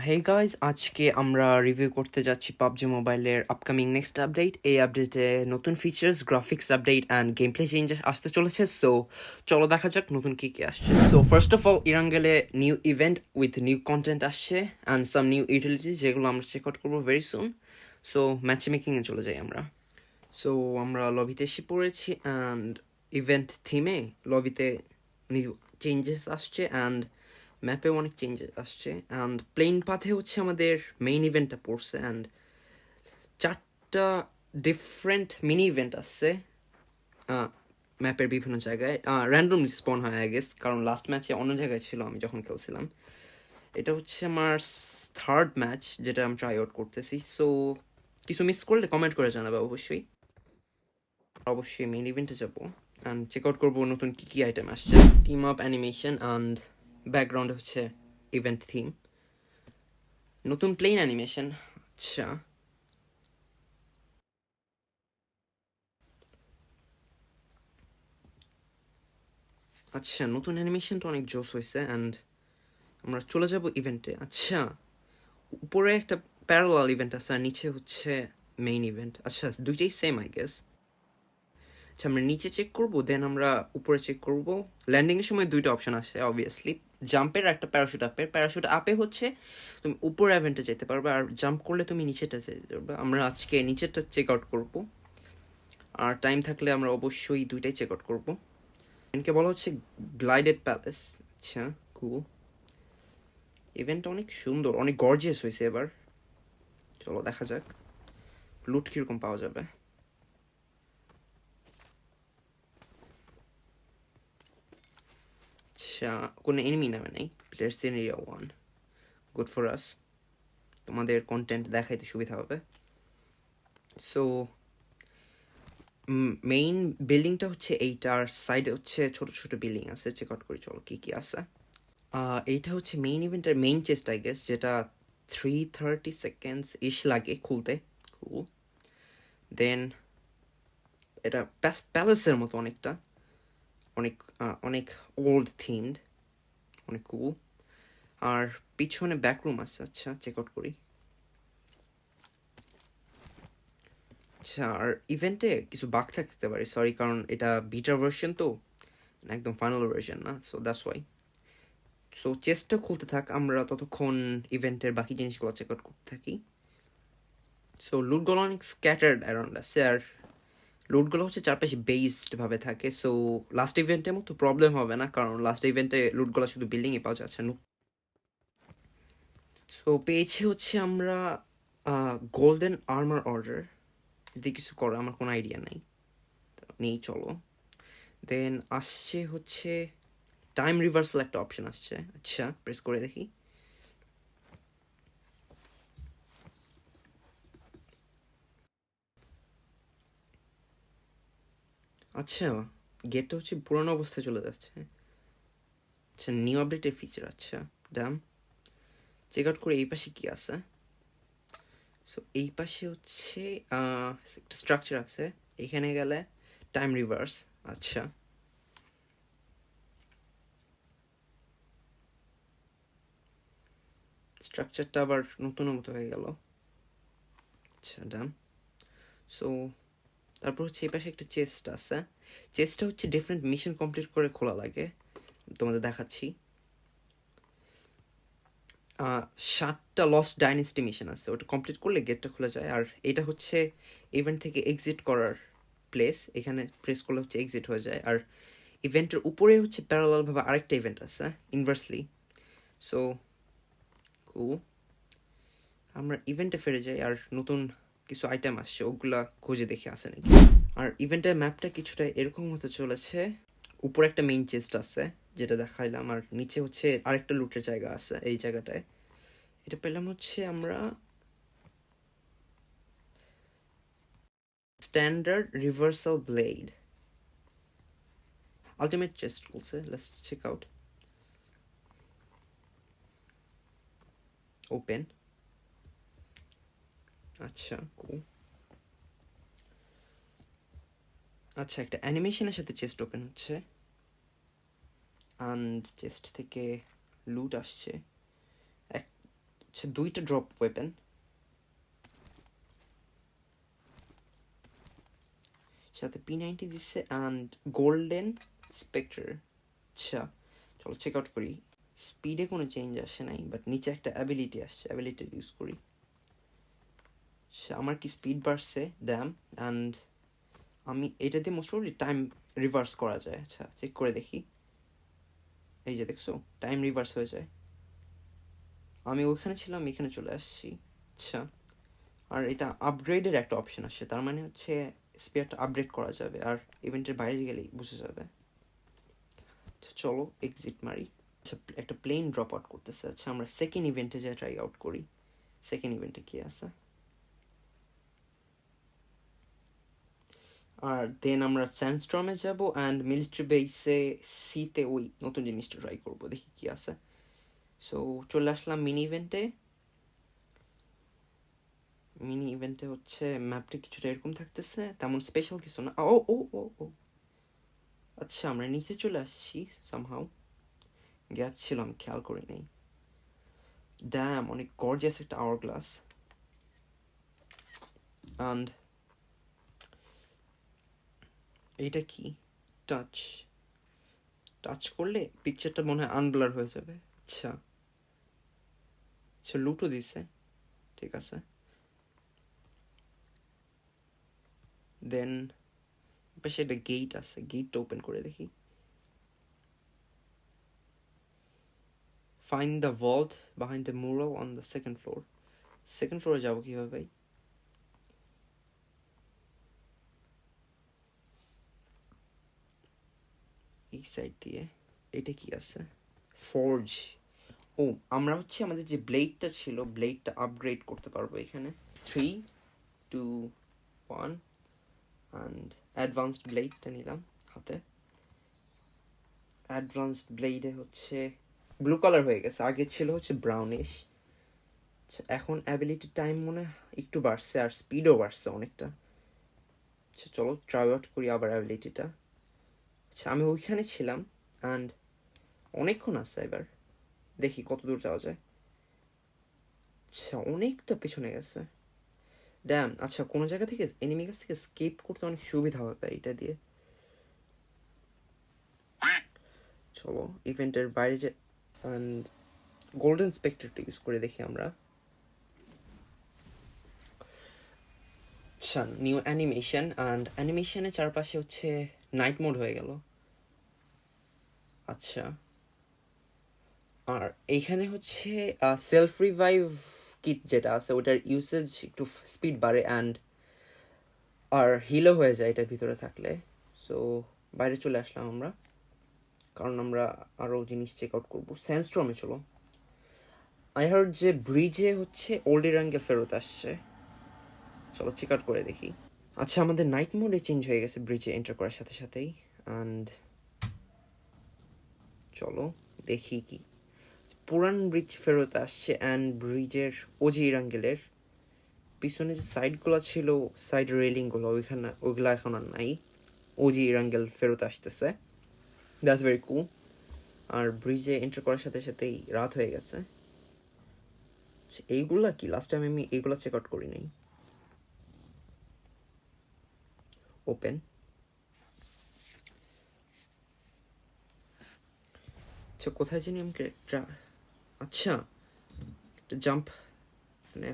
Hey guys, আজকে আমরা review করতে যাচ্ছি পাবজি মোবাইলের আপকামিং নেক্সট আপডেট। এই আপডেটে নতুন features, graphics update and game play changes আসতে চলেছে। সো চলো দেখা যাক নতুন কী কী আসছে। সো ফার্স্ট অফ অল ইরাঙ্গেলে new event with new content আসছে অ্যান্ড সাম নিউ ইউটিলিটিস, যেগুলো আমরা চেক আউট করবো ভেরি সুন। সো ম্যাচ মেকিংয়ে চলে যাই আমরা। সো আমরা লবিতে এসে পড়েছি অ্যান্ড ইভেন্ট থিমে লবিতে নিউ চেঞ্জেস আসছে অ্যান্ড ম্যাপেও অনেক চেঞ্জেস আসছে অ্যান্ড প্লেন পাথে হচ্ছে আমাদের মেইন ইভেন্টটা পড়ছে অ্যান্ড 4টা ডিফারেন্ট মিনি ইভেন্ট আসছে ম্যাপের বিভিন্ন জায়গায়। র্যান্ডম স্পন হয় আই গেস, কারণ লাস্ট ম্যাচে অন্য জায়গায় ছিল আমি যখন খেলছিলাম। এটা হচ্ছে আমার থার্ড ম্যাচ যেটা আমি ট্রাই আউট করতেছি। সো কিছু মিস করলে কমেন্ট করে জানাবে অবশ্যই। অবশ্যই মেইন ইভেন্টে যাবো অ্যান্ড চেক আউট করবো নতুন কী কী আইটেম আসছে। Team up animation and background হচ্ছে ইভেন্ট থিম। নতুন প্লেন অ্যানিমেশন। আচ্ছা, আচ্ছা নতুন অ্যানিমেশনটা অনেক জোস হয়েছে অ্যান্ড আমরা চলে যাব ইভেন্টে। আচ্ছা, উপরে একটা প্যারালাল ইভেন্ট আছে আর নিচে হচ্ছে মেইন ইভেন্ট। আচ্ছা, দুইটাই সেম আই গেস। আচ্ছা, আমরা নিচে চেক করবো দেন আমরা উপরে চেক করবো। ল্যান্ডিংয়ের সময় দুইটা অপশন আছে অবভিয়াসলি, জাম্পের একটা প্যারাশুট আপের। প্যারাশুট আপে হচ্ছে তুমি উপর ইভেন্টে যেতে পারবে আর জাম্প করলে তুমি নিচেটা যেতে পারবে। আমরা আজকে নিচেরটা চেক আউট করবো আর টাইম থাকলে আমরা অবশ্যই দুইটাই চেক আউট করবো। ইভেন্টকে বলা হচ্ছে গ্লাইডেড প্যালেস। আচ্ছা, কুল। ইভেন্টটা অনেক সুন্দর, অনেক গর্জিয়াস হয়েছে এবার। চলো দেখা যাক লুট কীরকম পাওয়া যাবে। আচ্ছা, কোনো এনিমি নামে নেই। Players in area 1, good for us. তোমাদের কন্টেন্ট দেখাইতে সুবিধা হবে। সো মেইন বিল্ডিংটা হচ্ছে এইটার সাইডে হচ্ছে ছোট ছোট বিল্ডিং আছে। চেক আউট করি চলো কী কী আছে। এইটা হচ্ছে মেইন ইভেন্টের মেইন চেস্ট আই গেস, যেটা 330 সেকেন্ডস ইস লাগে খুলতে। কুল। দেন এটা প্যালেসের মতো অনেকটা, অনেক অনেক ওল্ড থিমড, অনেক কুল। আর পিছনে ব্যাকরুম আছে। আচ্ছা, চেক আউট করি। আচ্ছা, আর ইভেন্টে কিছু বাগ থাকতে পারে, সরি, কারণ এটা বিটার ভার্সন তো, একদম ফাইনাল ভার্সন না। So that's why. সো চেস্টটা খুলতে থাক, আমরা ততক্ষণ ইভেন্টের বাকি জিনিসগুলো চেক আউট করতে থাকি। সো লুটগুলো অনেক স্ক্যাটার্ড অ্যারাউন্ড আছে আর লুটগুলো হচ্ছে চারপাশে বেসডভাবে থাকে। সো লাস্ট ইভেন্টের মতো প্রবলেম হবে না, কারণ লাস্ট ইভেন্টে লুটগুলো শুধু বিল্ডিংয়ে পাওয়া যাচ্ছে না। সো পেয়েছি হচ্ছে আমরা গোল্ডেন আর্মার অর্ডার। যদি কিছু করো আমার কোনো আইডিয়া নেই চলো। দেন আসছে হচ্ছে টাইম রিভার্সাল একটা অপশন আসছে। আচ্ছা, প্রেস করে দেখি। আচ্ছা, গেটটা হচ্ছে পুরোনো অবস্থায় চলে যাচ্ছে। আচ্ছা, নিউ আপডেটের ফিচার। আচ্ছা, ড্যাম। চেক আউট করে এই পাশে কি আছে। সো এই পাশে হচ্ছে একটা স্ট্রাকচার আছে, এখানে গেলে টাইম রিভার্স। আচ্ছা, স্ট্রাকচারটা আবার নতুন মতো হয়ে গেল। আচ্ছা, ডান। সো তারপর হচ্ছে এই পাশে একটা চেস্ট আছে। চেস্টটা হচ্ছে ডিফারেন্ট মিশন কমপ্লিট করে খোলা লাগে, তোমাদের দেখাচ্ছি। 7টা লস্ট ডাইনেস্টি মিশন আছে, ওটা কমপ্লিট করলে গেটটা খুলে যায়। আর এটা হচ্ছে ইভেন্ট থেকে এক্সিট করার প্লেস, এখানে প্রেস করলে হচ্ছে এক্সিট হয়ে যায়। আর ইভেন্টের উপরে হচ্ছে প্যারালালভাবে আরেকটা ইভেন্ট আছে ইনভার্সলি। সো কুল। আমরা ইভেন্টে ফিরে যাই আর নতুন কিছু আইটেম আসছে, ওগুলা খুঁজে দেখে আসে নাকি। আর ইভেন্টের ম্যাপটা কিছুটা এরকম হতে চলেছে। উপরে একটা মেইন চেস্ট আছে যেটা দেখাইলাম, আর নিচে হচ্ছে আরেকটা লুটের জায়গা আছে এই জায়গাটায়। এটা পেলাম হচ্ছে আমরা standard reversal blade ultimate chest বলছে। Let's check out. ওপেন। আচ্ছা, কুল। আচ্ছা, একটা অ্যানিমেশনের সাথে চেস্ট ওপেন হচ্ছে অ্যান্ড চেস্ট থেকে লুট আসছে। আচ্ছা 2টা ড্রপ ওয়েপেন, সাথে P90 দিচ্ছে অ্যান্ড গোল্ডেন স্পেক্টর। আচ্ছা চলো চেক আউট করি। স্পিডে কোনো চেঞ্জ আসে নাই, বাট নিচে একটা অ্যাবিলিটি আসছে, অ্যাবিলিটি ইউজ করি। আচ্ছা আমার কি স্পিড বাড়ছে ড্যাম, অ্যান্ড আমি এটা দিয়ে মোস্ট প্রবলি টাইম রিভার্স করা যায়। আচ্ছা চেক করে দেখি, এই যে দেখছো টাইম রিভার্স হয়ে যায়। আমি ওইখানে ছিলাম, এখানে চলে আসছি। আচ্ছা আর এটা আপগ্রেডের একটা অপশন আসছে, তার মানে হচ্ছে স্পেয়ারটা আপডেট করা যাবে, আর ইভেন্টের বাইরে গেলেই বুঝে যাবে। আচ্ছা চলো এক্সিট মারি। আচ্ছা একটা প্লেন ড্রপ আউট করতেছে। আচ্ছা আমরা সেকেন্ড ইভেন্টে যা ট্রাই আউট করি, সেকেন্ড ইভেন্টে কি আছে। আর দেন আমরা স্যান্ডস্টর্মে যাব অ্যান্ড মিলিটারি বেসে সিতে ওই নতুন জিনিসটা ট্রাই করবো, দেখি কি আছে। সো চলে আসলাম মিনি ইভেন্টে। মিনি ইভেন্টে হচ্ছে ম্যাপটা কিছুটা এরকম থাকতেছে, তেমন স্পেশাল কিছু না। ও ও ও ও আচ্ছা আমরা নিচে চলে আসছি সামহাউ, গ্যাপ ছিল আমি খেয়াল করি নাই। ড্যাম অনেক গর্জিয়াস একটা আওয়ার গ্লাস, অ্যান্ড এইটা কি টাচ, টাচ করলে পিকচারটা মনে হয় আনব্লার হয়ে যাবে। আচ্ছা আচ্ছা লুটও দিছে, ঠিক আছে। দেন পাশে একটা গেট আছে, গেটটা ওপেন করে দেখি। Find the vault behind the mural on the second floor. Second ফ্লোরে যাবো কিভাবে ভাই? এই সাইড দিয়ে। এটা কি আছে? ফোর্জ। ও আমরা হচ্ছে আমাদের যে ব্লেডটা ছিল, ব্লেডটা আপগ্রেড করতে পারবো এখানে। 3 2 1 অ্যান্ড অ্যাডভান্সড ব্লেডটা নিলাম হাতে। অ্যাডভান্সড ব্লেডে হচ্ছে ব্লু কালার হয়ে গেছে, আগে ছিল হচ্ছে ব্রাউনিশ। আচ্ছা এখন অ্যাবিলিটি টাইম মনে একটু বাড়ছে, আর স্পিডও বাড়ছে অনেকটা। আচ্ছা চলো ট্রাই আউট করি আবার অ্যাবিলিটিটা। আচ্ছা আমি ওইখানে ছিলাম অ্যান্ড অনেকক্ষণ আছে, এবার দেখি কত দূর যাওয়া যায়। আচ্ছা অনেকটা পেছনে গেছে, ড্যাম। আচ্ছা কোনো জায়গা থেকে এনিমি কাছ থেকে স্কেপ করতে অনেক সুবিধা হবে এটা দিয়ে। চলো ইভেন্টের বাইরে যে অ্যান্ড গোল্ডেন স্পেক্টরটা ইউজ করে দেখি আমরা। আচ্ছা নিউ অ্যানিমেশন, অ্যান্ড অ্যানিমেশনের চারপাশে হচ্ছে নাইট মোড হয়ে গেল। আচ্ছা আর এইখানে হচ্ছে সেলফ রিভাইভ কিট যেটা আছে ওটার ইউসেজ একটু স্পিড বাড়ে অ্যান্ড আর হিলও হয়ে যায় এটার ভিতরে থাকলে। সো বাইরে চলে আসলাম আমরা, কারণ আমরা আরও জিনিস চেক আউট করবো। স্যান্ডস্টর্মে চলো। আই হার্ড যে ব্রিজে হচ্ছে ওল্ড ইরাঙ্গে ফেরত আসছে, চলো চেক আউট করে দেখি। আচ্ছা আমাদের নাইট মোডে চেঞ্জ হয়ে গেছে ব্রিজে এন্টার করার সাথে সাথেই, অ্যান্ড চলো দেখি কি পুরান ব্রিজ ফেরত আসছে। অ্যান্ড ব্রিজের ওজি ইরাঙ্গেলের পিছনে যে সাইডগুলো ছিল, সাইড রেলিংগুলো ওইখানে ওইগুলো এখন আর নাই, ওজি ইরাঙ্গেল ফেরত আসতেছে। দ্যাটস ভেরি কুল। আর ব্রিজে এন্টার করার সাথে সাথেই রাত হয়ে গেছে। এইগুলা কি লাস্ট টাইম আমি এইগুলা চেক আউট করি নাই। ওপেন। আচ্ছা কোথায় জানি আমি আচ্ছা জাম্প মানে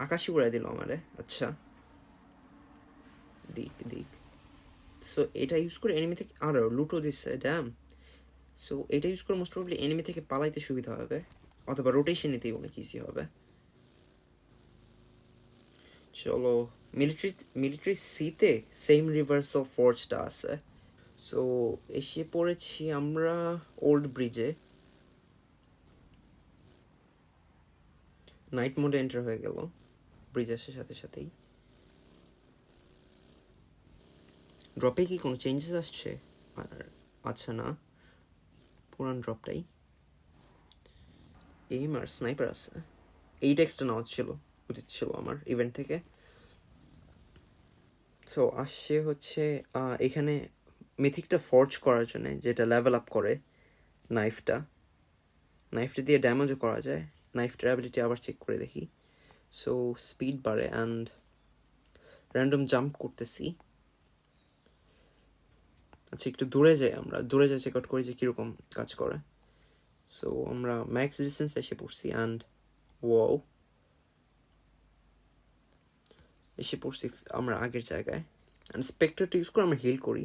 আকাশে উড়াই দিল আমারে। আচ্ছা দিক দিক। সো এটা ইউজ করে এনিমি থেকে আরও লুটো দিচ্ছে, ড্যাম। সো এটা ইউজ করে মোস্ট প্রবলি এনিমি থেকে পালাইতে সুবিধা হবে, অথবা রোটেশন নিতেই অনেক ইজি হবে। চলো মিলিটারি সিতে সেম রিভার্সাল ফোর্সটা আছে। সো এসে পড়েছি আমরা ওল্ড ব্রিজে। নাইট মোডে এন্টার হয়ে গেল ব্রিজ আসার সাথে সাথেই। ড্রপে কি কোনো চেঞ্জেস আসছে? আর আচ্ছা না, পুরান ড্রপটাই। এইম আর স্নাইপার আছে, এই টেক্সটটা নেওয়া উচিত ছিল আমার ইভেন্ট থেকে। সো আসছে হচ্ছে এখানে মিথিকটা ফর্জ করার জন্য, যেটা লেভেল আপ করে নাইফটা দিয়ে ড্যামেজও করা যায়। নাইফটার অ্যাবিলিটি আবার চেক করে দেখি। সো স্পিড বাড়ে অ্যান্ড র্যান্ডম জাম্প করতেছি। আচ্ছা একটু দূরে যাই, আমরা দূরে যাই চেক আউট করি যে কীরকম কাজ করে। সো আমরা ম্যাক্স ডিস্টেন্স এসে পড়ছি অ্যান্ড ওয়াও, এসে পড়ছি আমরা আগের জায়গায়। অ্যান্ড স্পেক্টরটা ইউজ করে আমরা হিল করি।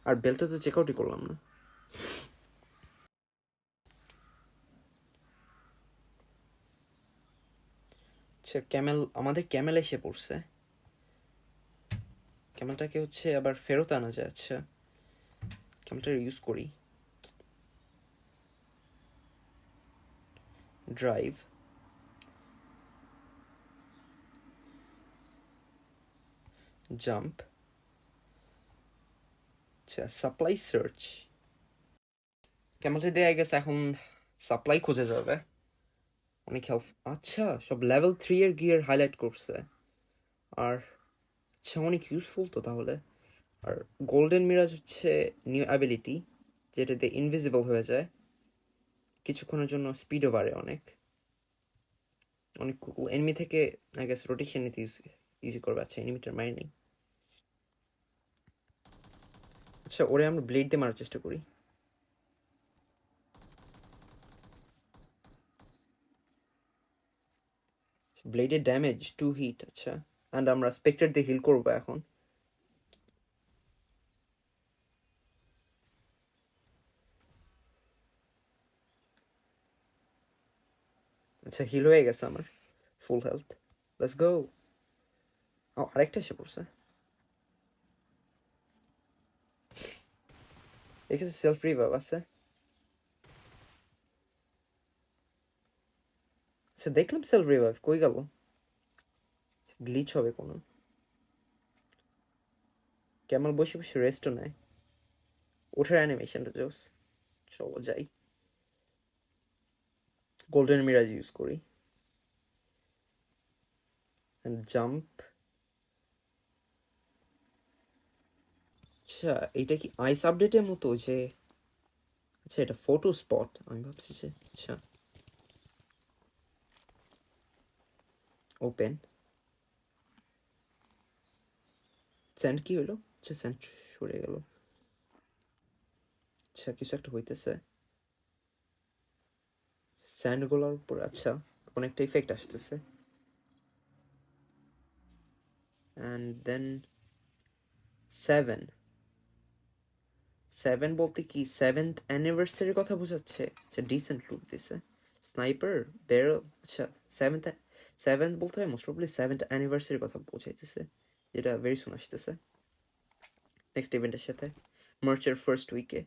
আর বেলটা তো চেক আউটই করলাম না। আচ্ছা আমাদের ক্যামেল এসে পড়ছে। ক্যামেলটাকে হচ্ছে আবার ফেরত আনা যায়। আচ্ছা ক্যামেলটা ইউজ করি। ড্রাইভ, জাম্প, আচ্ছা সাপ্লাই সার্চ। ক্যামেলটা দেয়া গেছে, এখন সাপ্লাই খুঁজে যাবে। অনেক হেল্প। আচ্ছা সব লেভেল 3 এর গিয়ার হাইলাইট করছে। আর আচ্ছা অনেক ইউজফুল তো তাহলে। আর গোল্ডেন মিরাজ হচ্ছে নিউ অ্যাবিলিটি, যেটাতে ইনভিজিবল হয়ে যায় কিছুক্ষণের জন্য, স্পিডও বাড়ে অনেক। অনেক কুল। এনিমি থেকে আই গেস রোটেশন নিতে ইজি করবে। আচ্ছা এনিমিটার মারি নেই। আচ্ছা ওরে আমরা ব্লেড দিয়ে মারার চেষ্টা করি। ব্লেডের ড্যামেজ 2 হিট। আচ্ছা অ্যান্ড আমরা স্পেক্টার দিয়ে হিল করবো এখন। আচ্ছা হিল হয়ে গেছে আমার, ফুল হেলথ। Let's go. ও আরেকটা এসে পড়ছে। এখানে সেলফ রিভাইভ আছে। আচ্ছা দেখলাম সেলফ রিভাইভ কই গেল? গ্লিচ হবে কোনো। ক্যামেল বসে বসে রেস্টও নেয়। ওঠার অ্যানিমেশনটা জোস। চলো যাই। গোল্ডেন মিরাজ ইউজ করি অ্যান্ড জাম্প। আচ্ছা এইটা কি আইস আপডেটের মতো যে, আচ্ছা এটা ফটো স্পট আমি ভাবছি যে। আচ্ছা ওপেন। স্যান্ড কি হলো? আচ্ছা স্যান্ড সরে গেল। আচ্ছা কিছু একটা হইতেছে স্যান্ডগুলোর উপর। আচ্ছা অনেকটা ইফেক্ট আসতেছে। অ্যান্ড দেন 7 7 বলতে কি 7th অ্যানিভার্সারির কথা বোঝাচ্ছে। আচ্ছা ডিসেন্ট লুট দিছে। Sniper barrel. আচ্ছা 7th বলতে হয় মোস্ট প্রবলি 7th অ্যানিভার্সারির কথা বোঝাইতেছে, যেটা ভেরি সুন আসতেছে নেক্সট ইভেন্টের সাথে, মার্চের ফার্স্ট উইকে।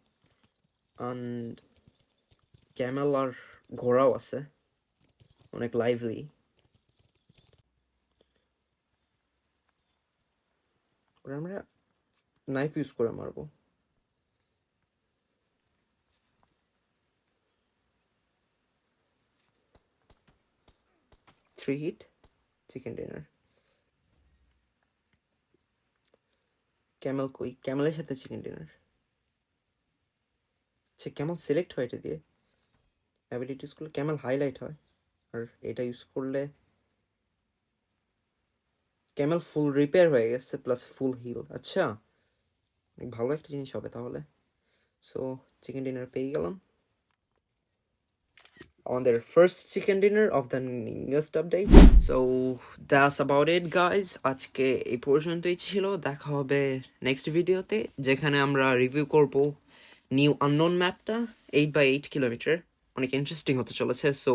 অ্যান্ড ক্যামেল আর ঘোড়াও আছে, অনেক লাইভলি। ওরা আমরা নাইফ ইউজ করে মারবো। Three hit chicken dinner. Camel কই? ক্যামেলের সাথে চিকেন ডিনার। আচ্ছা ক্যামেল সিলেক্ট হয় এটা দিয়ে। অ্যাবিলিটি ইউজ করলে ক্যামেল হাইলাইট হয়, আর এটা ইউজ করলে ক্যামেল ফুল রিপেয়ার হয়ে গেছে প্লাস ফুল হিল। আচ্ছা অনেক ভালো একটা জিনিস হবে তাহলে। সো চিকেন ডিনার পেয়ে গেলাম, আমাদের first chicken dinner of the newest update. So that's about it guys. আজকে এই পর্যন্তই ছিল। দেখা হবে নেক্সট ভিডিওতে, যেখানে আমরা রিভিউ করব নিউ আননোন ম্যাপটা 8x8 কিলোমিটার। অনেক ইন্টারেস্টিং হতে চলেছে। সো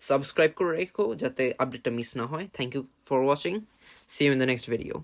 সাবস্ক্রাইব করে রেখো যাতে আপডেটটা মিস না হয়। Thank you for watching. See you in the next video.